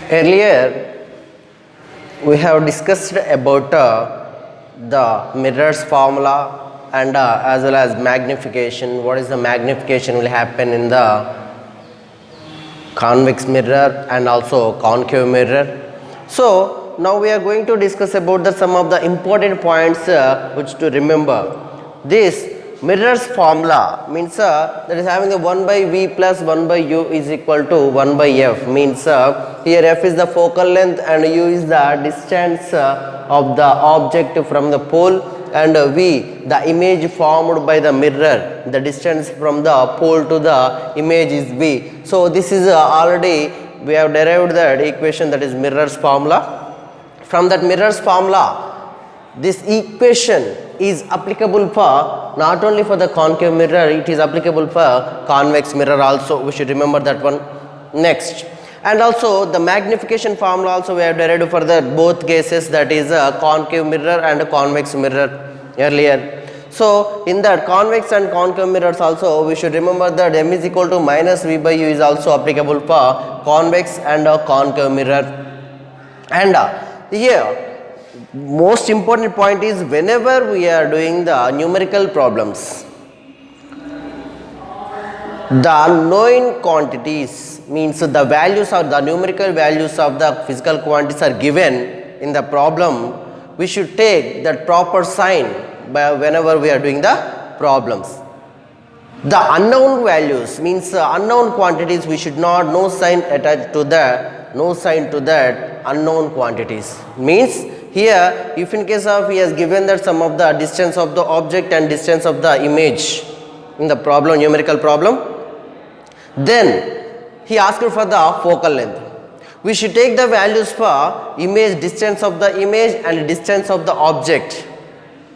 Earlier, we have discussed about the mirrors formula and as well as magnification. What is the magnification will happen in the convex mirror and also concave mirror. So now we are going to discuss about some of the important points which to remember. This mirrors formula means that is having a 1 by v plus 1 by u is equal to 1 by f, means here f is the focal length and u is the distance of the object from the pole, and v the image formed by the mirror, the distance from the pole to the image is v. So this is already we have derived that equation, that is mirrors formula. From that mirrors formula, this equation is applicable for not only for the concave mirror, it is applicable for convex mirror also. We should remember that one. Next, and also the magnification formula also we have derived for the both cases, that is a concave mirror and a convex mirror earlier. So in that convex and concave mirrors also we should remember that m is equal to minus v by u is also applicable for convex and a concave mirror. And here most important point is, whenever we are doing the numerical problems, the known quantities means the values or the numerical values of the physical quantities are given in the problem, we should take that proper sign by whenever we are doing the problems. The unknown values means unknown quantities, we should not no sign attached to that, no sign to that unknown quantities. Means here if in case of he has given that sum of the distance of the object and distance of the image in the problem, numerical problem, then he asked for the focal length. We should take the values for image, distance of the image and distance of the object.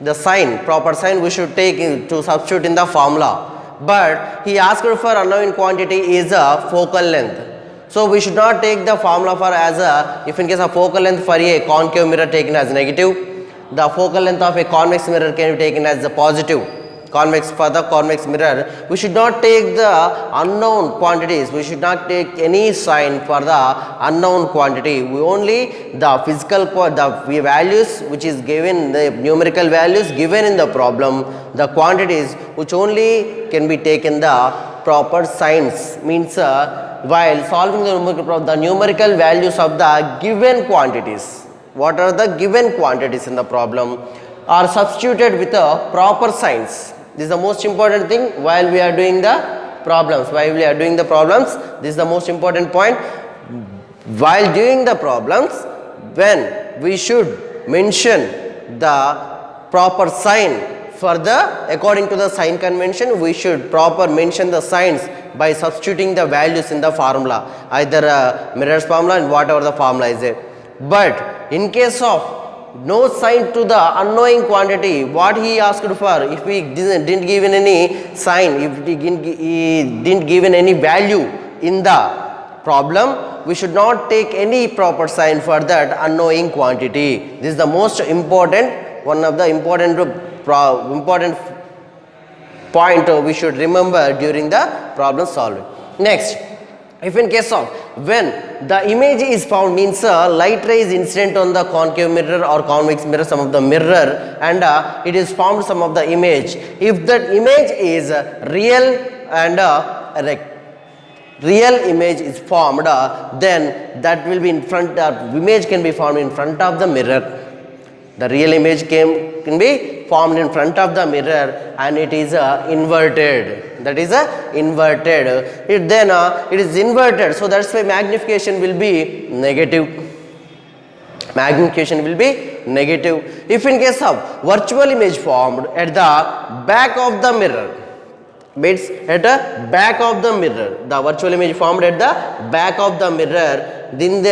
The sign, proper sign we should take to substitute in the formula. But he asked for unknown quantity is a focal length. So we should not take the formula for as a, if in case of focal length for a concave mirror taken as negative, the focal length of a convex mirror can be taken as a positive. Convex, for the convex mirror we should not take the unknown quantities, we should not take any sign for the unknown quantity. We only the physical the values which is given, the numerical values given in the problem, the quantities which only can be taken the proper signs. Means while solving the numerical values of the given quantities, what are the given quantities in the problem are substituted with a proper signs. This is the most important thing while we are doing the problems. While we are doing the problems, this is the most important point. While doing the problems, when we should mention the proper sign for the, according to the sign convention, we should proper mention the signs by substituting the values in the formula, either mirrors formula and whatever the formula is there. But in case of no sign to the unknown quantity, what he asked for, if we didn't give any sign, if he didn't give any value in the problem, we should not take any proper sign for that unknown quantity. This is the most important, one of the important point we should remember during the problem solving. Next, if in case of when the image is found, means light ray is incident on the concave mirror or convex mirror, some of the mirror, and it is formed some of the image. If that image is real and real image is formed, then that will be in front of image can be formed in front of the mirror. The real image can be formed in front of the mirror and it is inverted. That is inverted. It is inverted. So that's why magnification will be negative. Magnification will be negative. If in case of virtual image formed at the back of the mirror, means at the back of the mirror, the virtual image formed at the back of the mirror, then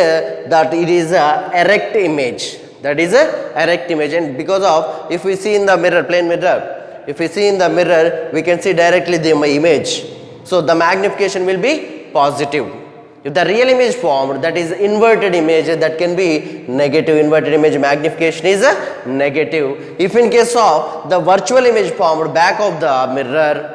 that it is a erect image. That is a erect image, and because of, if we see in the mirror, plane mirror, if we see in the mirror, we can see directly the image. So the magnification will be positive. If the real image formed, that is inverted image, that can be negative. Inverted image magnification is negative. If in case of the virtual image formed back of the mirror,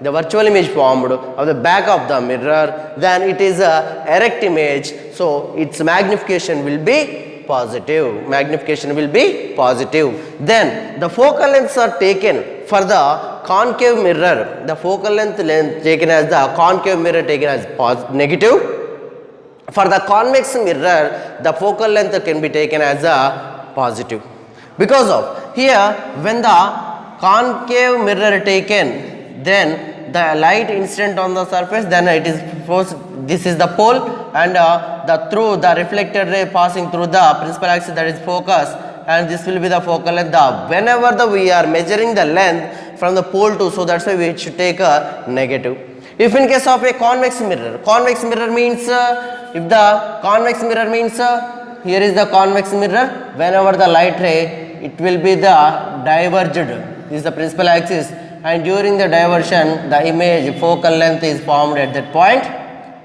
the virtual image formed of the back of the mirror, then it is a erect image, so its magnification will be positive. Magnification will be positive. Then the focal lengths are taken for the concave mirror. The focal length taken as the concave mirror taken as negative. For the convex mirror, the focal length can be taken as a positive. Because of here, when the concave mirror taken, then the light incident on the surface, then it is forced, this is the pole, and the reflected ray passing through the principal axis, that is focus, and this will be the focal length. Whenever we are measuring the length from the pole to, so that's why we should take a negative. If in case of a convex mirror means if the convex mirror means here is the convex mirror, whenever the light ray, it will be the diverged, this is the principal axis, and during the diversion the image focal length is formed at that point,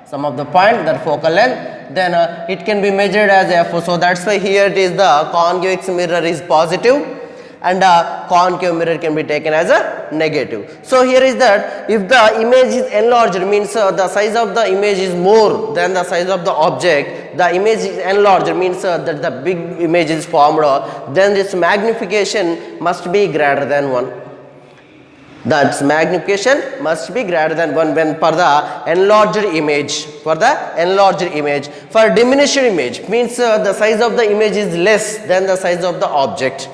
sum of the point, that focal length, then it can be measured as f. So that's why here it is the convex mirror is positive and concave mirror can be taken as a negative. So here is that if the image is enlarged, means the size of the image is more than the size of the object, the image is enlarged, means that the big image is formed, then this magnification must be greater than 1. That magnification must be greater than 1 when for the enlarged image. For the enlarged image. For diminished image, means the size of the image is less than the size of the object.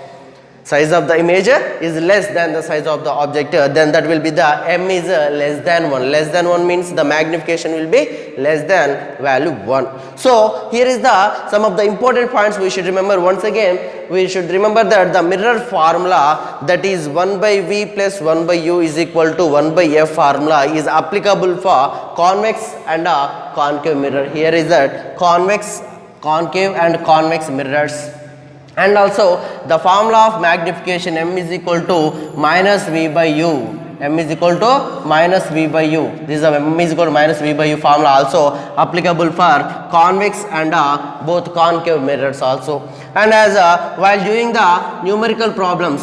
Size of the image is less than the size of the object, then that will be the m is less than 1. Less than 1 means the magnification will be less than value 1. So here is the some of the important points we should remember. Once again, we should remember that the mirror formula, that is 1 by v plus 1 by u is equal to 1 by f formula, is applicable for convex and concave mirror. Here is that convex, concave and convex mirrors. And also the formula of magnification, m is equal to minus v by u. M is equal to minus v by u. This is the m is equal to minus v by u formula also applicable for convex and both concave mirrors also. And as while doing the numerical problems,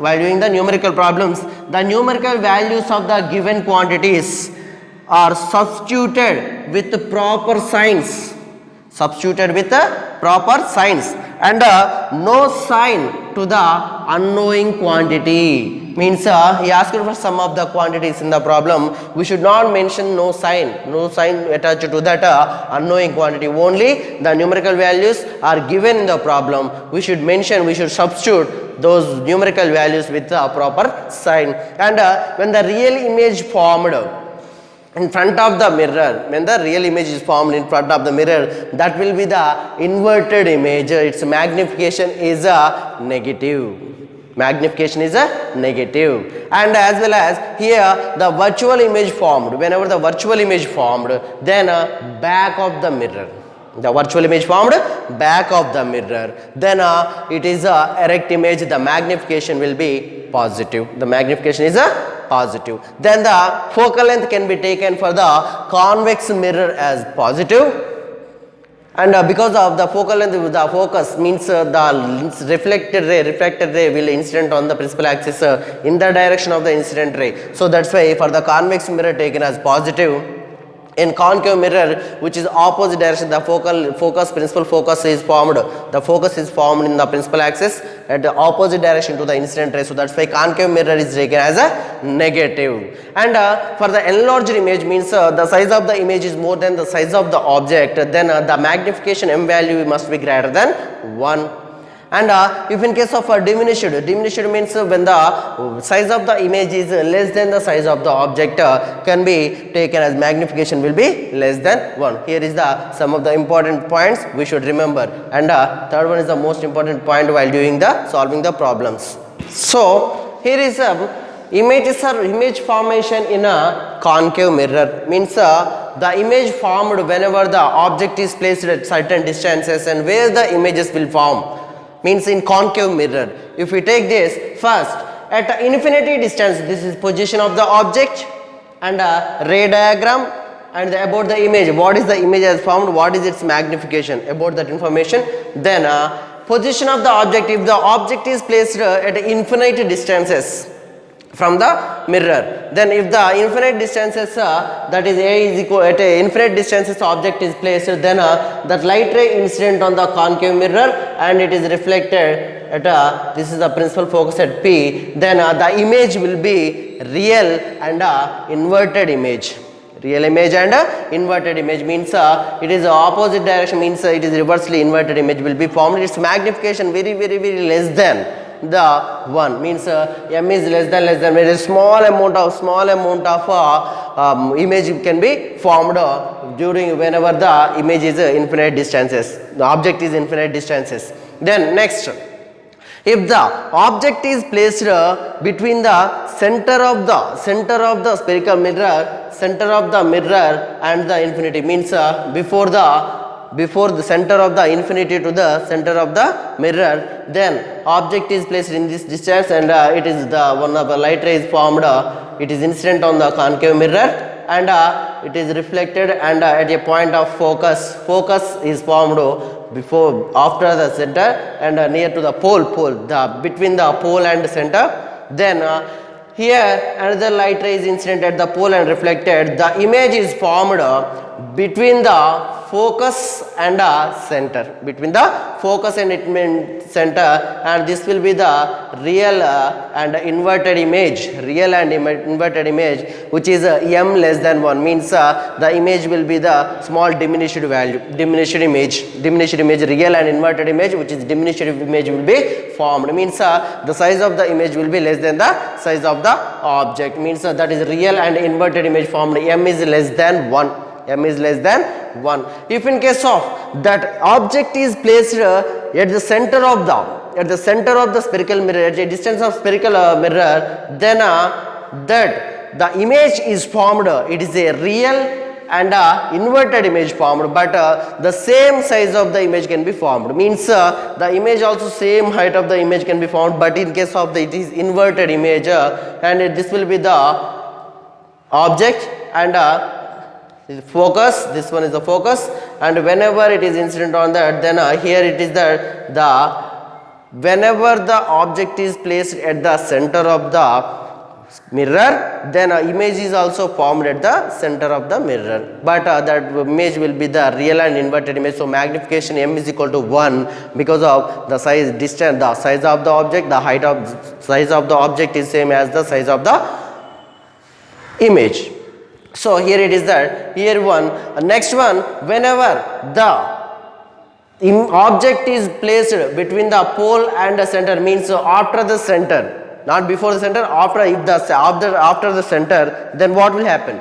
the numerical values of the given quantities are substituted with proper signs. And no sign to the unknowing quantity, means he asked for some of the quantities in the problem, we should not mention no sign attached to that unknowing quantity. Only the numerical values are given in the problem, we should substitute those numerical values with a proper sign. And when the real image formed in front of the mirror, when the real image is formed in front of the mirror, that will be the inverted image. Its magnification is a negative. And as well as here the virtual image formed, whenever the virtual image formed, then back of the mirror. The virtual image formed back of the mirror, then it is a erect image, the magnification will be positive. The magnification is a positive. Then the focal length can be taken for the convex mirror as positive. And because of the focal length, the focus means the reflected ray will incident on the principal axis in the direction of the incident ray. So that's why for the convex mirror taken as positive. In concave mirror, which is opposite direction, the principal focus is formed. The focus is formed in the principal axis at the opposite direction to the incident ray. So that's why concave mirror is taken as a negative. And for the enlarged image, means the size of the image is more than the size of the object, then the magnification m value must be greater than 1. And if in case of diminished means when the size of the image is less than the size of the object, can be taken as magnification will be less than 1. Here is the some of the important points we should remember. And third one is the most important point while doing the solving the problems. So here is image formation in a concave mirror, means the image formed whenever the object is placed at certain distances, and where the images will form, means in concave mirror. If we take this first at infinity distance, this is position of the object and ray diagram, and about the image, what is the image has formed, what is its magnification, about that information. Then position of the object, if the object is placed at infinite distances from the mirror. Then if the infinite distances that is a is equal at a infinite distances object is placed, then that light ray incident on the concave mirror and it is reflected at this is the principal focus at P, then the image will be real and inverted image. Real image and inverted image means it is opposite direction, means it is reversely inverted image will be formed. Its magnification very less than the 1, means m is less than very small amount of image can be formed during whenever the image is infinite distances, the object is infinite distances. Then next, if the object is placed between the center of the spherical mirror, and the infinity, means before the center of the infinity to the center of the mirror, then object is placed in this distance and it is the one of the light ray is formed, it is incident on the concave mirror and it is reflected and at a point of focus is formed after the center and near to the pole, between the pole and center. Then here another light ray is incident at the pole and reflected. The image is formed between the focus and center, between the focus and center, and this will be the real and inverted image, which is m less than 1, means the image will be the small diminished image, real and inverted image, which is diminished image will be formed, means the size of the image will be less than the size of the object, means that is real and inverted image formed, m is less than 1. If in case of that object is placed at the center of the spherical mirror, at a distance of spherical mirror, then that the image is formed, it is a real and inverted image formed, but the same size of the image can be formed, means the image also same height of the image can be formed, but in case of it is inverted image and this will be the object and focus, this one is the focus, and whenever it is incident on that, then here it is the whenever the object is placed at the center of the mirror, then image is also formed at the center of the mirror, but that image will be the real and inverted image. So magnification m is equal to 1 because of the size distance, the size of the object, the height of size of the object is same as the size of the image. So here it is that, here one, next one, whenever the object is placed between the pole and the center, means after the center, not before the center, after the center, then what will happen?